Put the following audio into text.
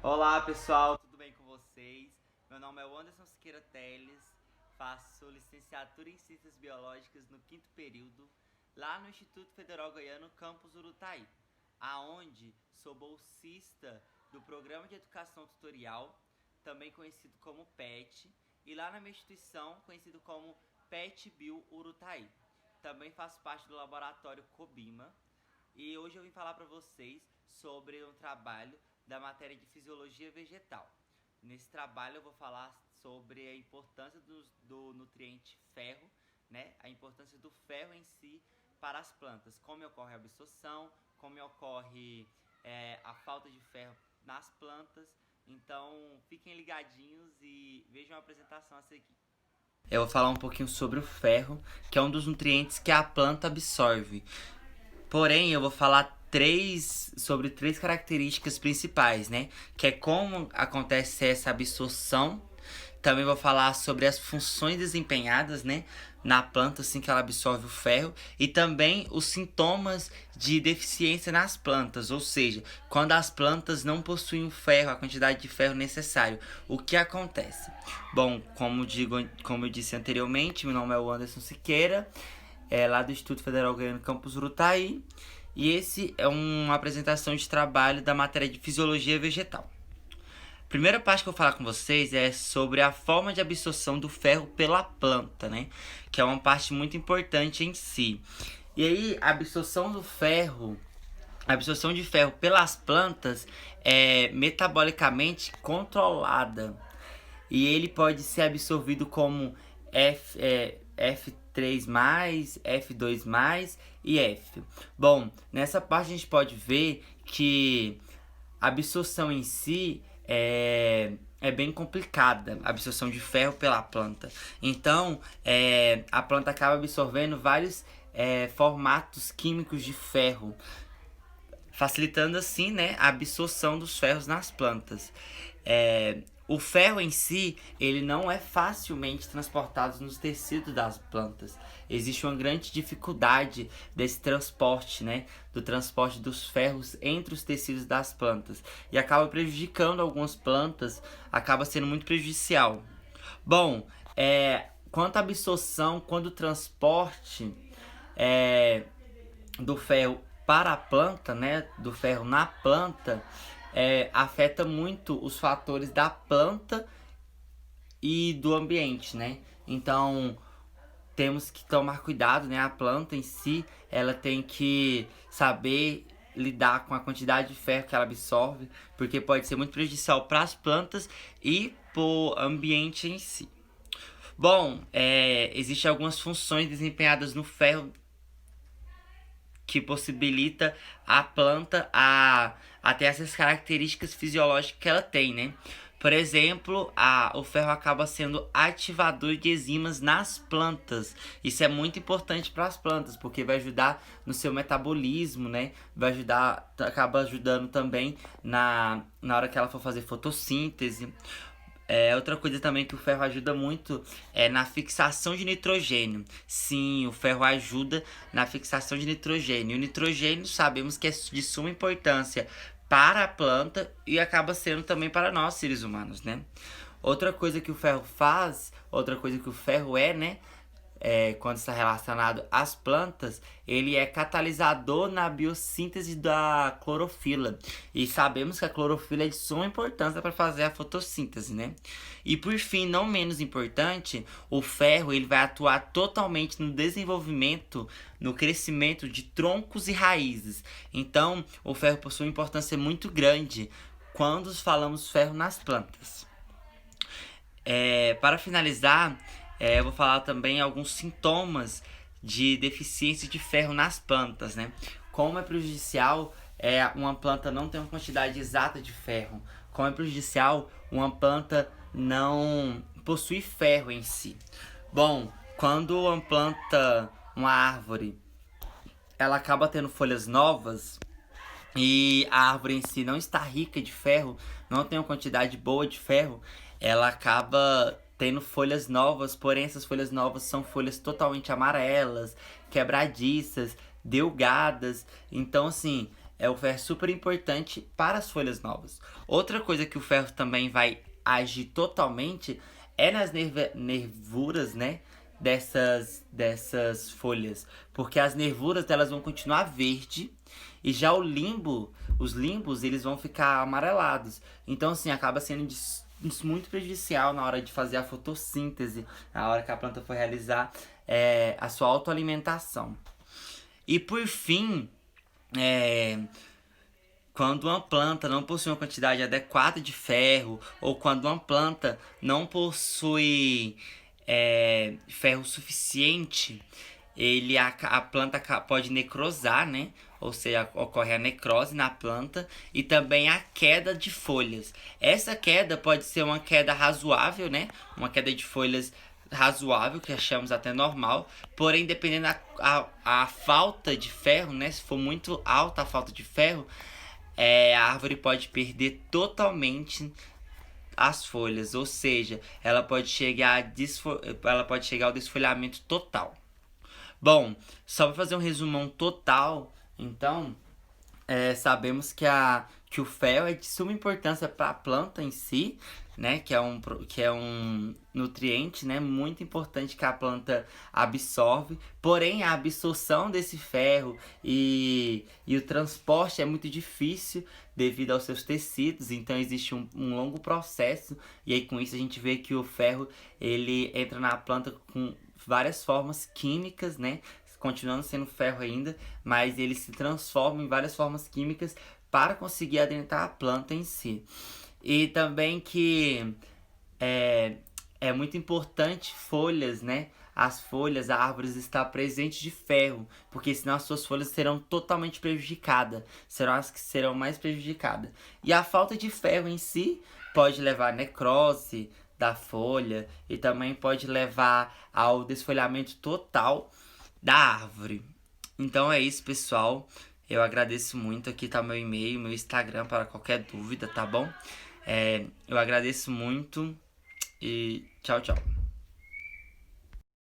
Olá pessoal, tudo bem com vocês? Meu nome é Anderson Siqueira Teles, faço licenciatura em Ciências Biológicas no quinto período, lá no Instituto Federal Goiano, campus Urutaí, aonde sou bolsista do Programa de Educação Tutorial, também conhecido como PET, e lá na minha instituição, conhecido como PET Bio Urutaí. Também faço parte do laboratório Cobima, e hoje eu vim falar para vocês sobre um trabalho da matéria de Fisiologia Vegetal. Nesse trabalho eu vou falar sobre a importância do nutriente ferro, né? A importância do ferro em si para as plantas, como ocorre a absorção, como ocorre a falta de ferro nas plantas. Então fiquem ligadinhos e vejam a apresentação a seguir. Eu vou falar um pouquinho sobre o ferro, que é um dos nutrientes que a planta absorve. Porém, eu vou falar sobre três características principais, né? Que é como acontece essa absorção. Também vou falar sobre as funções desempenhadas, né, na planta assim que ela absorve o ferro, e também os sintomas de deficiência nas plantas, ou seja, quando as plantas não possuem o ferro, a quantidade de ferro necessário, o que acontece? Bom, como eu disse anteriormente, meu nome é Anderson Siqueira, lá do Instituto Federal Goiano Campus Urutaí, e esse é uma apresentação de trabalho da matéria de Fisiologia Vegetal. A primeira parte que eu vou falar com vocês é sobre a forma de absorção do ferro pela planta, né? Que é uma parte muito importante em si. E aí, a absorção de ferro pelas plantas é metabolicamente controlada. E ele pode ser absorvido como F3+, F2+, e F. Bom, nessa parte a gente pode ver que a absorção em si é bem complicada, a absorção de ferro pela planta. Então, a planta acaba absorvendo vários formatos químicos de ferro, facilitando assim, né, a absorção dos ferros nas plantas. O ferro em si, ele não é facilmente transportado nos tecidos das plantas. Existe uma grande dificuldade desse transporte, né, do transporte dos ferros entre os tecidos das plantas, e acaba prejudicando algumas plantas, acaba sendo muito prejudicial. Bom, quanto à absorção, quando o transporte do ferro para a planta, né, do ferro na planta, afeta muito os fatores da planta e do ambiente, né? Então, temos que tomar cuidado, né? A planta em si, ela tem que saber lidar com a quantidade de ferro que ela absorve, porque pode ser muito prejudicial para as plantas e para o ambiente em si. Bom, existem algumas funções desempenhadas no ferro que possibilita a planta a ter essas características fisiológicas que ela tem, né? Por exemplo, o ferro acaba sendo ativador de enzimas nas plantas. Isso é muito importante para as plantas, porque vai ajudar no seu metabolismo, né? Acaba ajudando também na hora que ela for fazer fotossíntese. Outra coisa também que o ferro ajuda muito é na fixação de nitrogênio. Sim, o ferro ajuda na fixação de nitrogênio. O nitrogênio sabemos que é de suma importância para a planta e acaba sendo também para nós, seres humanos, né? Outra coisa que o ferro faz, outra coisa que o ferro né? Quando está relacionado às plantas, ele é catalisador na biossíntese da clorofila. E sabemos que a clorofila é de suma importância para fazer a fotossíntese, né? E por fim, não menos importante, o ferro ele vai atuar totalmente no desenvolvimento, no crescimento de troncos e raízes. Então, o ferro possui uma importância muito grande quando falamos ferro nas plantas. Para finalizar, eu vou falar também alguns sintomas de deficiência de ferro nas plantas, né? Como é prejudicial uma planta não ter uma quantidade exata de ferro. Como é prejudicial uma planta não possuir ferro em si. Bom, quando uma árvore, ela acaba tendo folhas novas e a árvore em si não está rica de ferro, não tem uma quantidade boa de ferro, ela acaba tendo folhas novas, porém essas folhas novas são folhas totalmente amarelas, quebradiças, delgadas. Então, assim, o ferro é super importante para as folhas novas. Outra coisa que o ferro também vai agir totalmente é nas nervuras, né? Dessas folhas. Porque as nervuras elas vão continuar verde e já os limbos, eles vão ficar amarelados. Então, assim, acaba sendo muito prejudicial na hora de fazer a fotossíntese, na hora que a planta for realizar a sua autoalimentação. E por fim, quando uma planta não possui uma quantidade adequada de ferro, ou quando uma planta não possui ferro suficiente, a planta pode necrosar, né? Ou seja, ocorre a necrose na planta e também a queda de folhas. Essa queda pode ser uma queda razoável, né? Uma queda de folhas razoável, que achamos até normal. Porém, dependendo a falta de ferro, né? Se for muito alta a falta de ferro, a árvore pode perder totalmente as folhas. Ou seja, ela pode chegar ao desfolhamento total. Bom, só para fazer um resumão total, então, sabemos que o ferro é de suma importância para a planta em si, né? Que é um nutriente, né? Muito importante que a planta absorve. Porém, a absorção desse ferro e o transporte é muito difícil devido aos seus tecidos. Então, existe um longo processo. E aí, com isso, a gente vê que o ferro ele entra na planta com várias formas químicas, né? Continuando sendo ferro ainda, mas ele se transforma em várias formas químicas para conseguir adentrar a planta em si. E também que é muito importante folhas, né? As folhas, as árvores estar presentes de ferro, porque senão as suas folhas serão totalmente prejudicadas, serão as que serão mais prejudicadas. E a falta de ferro em si pode levar à necrose da folha e também pode levar ao desfolhamento total da árvore. Então é isso, pessoal. Eu agradeço muito. Aqui tá meu e-mail, meu Instagram para qualquer dúvida, tá bom? Eu agradeço muito e tchau, tchau.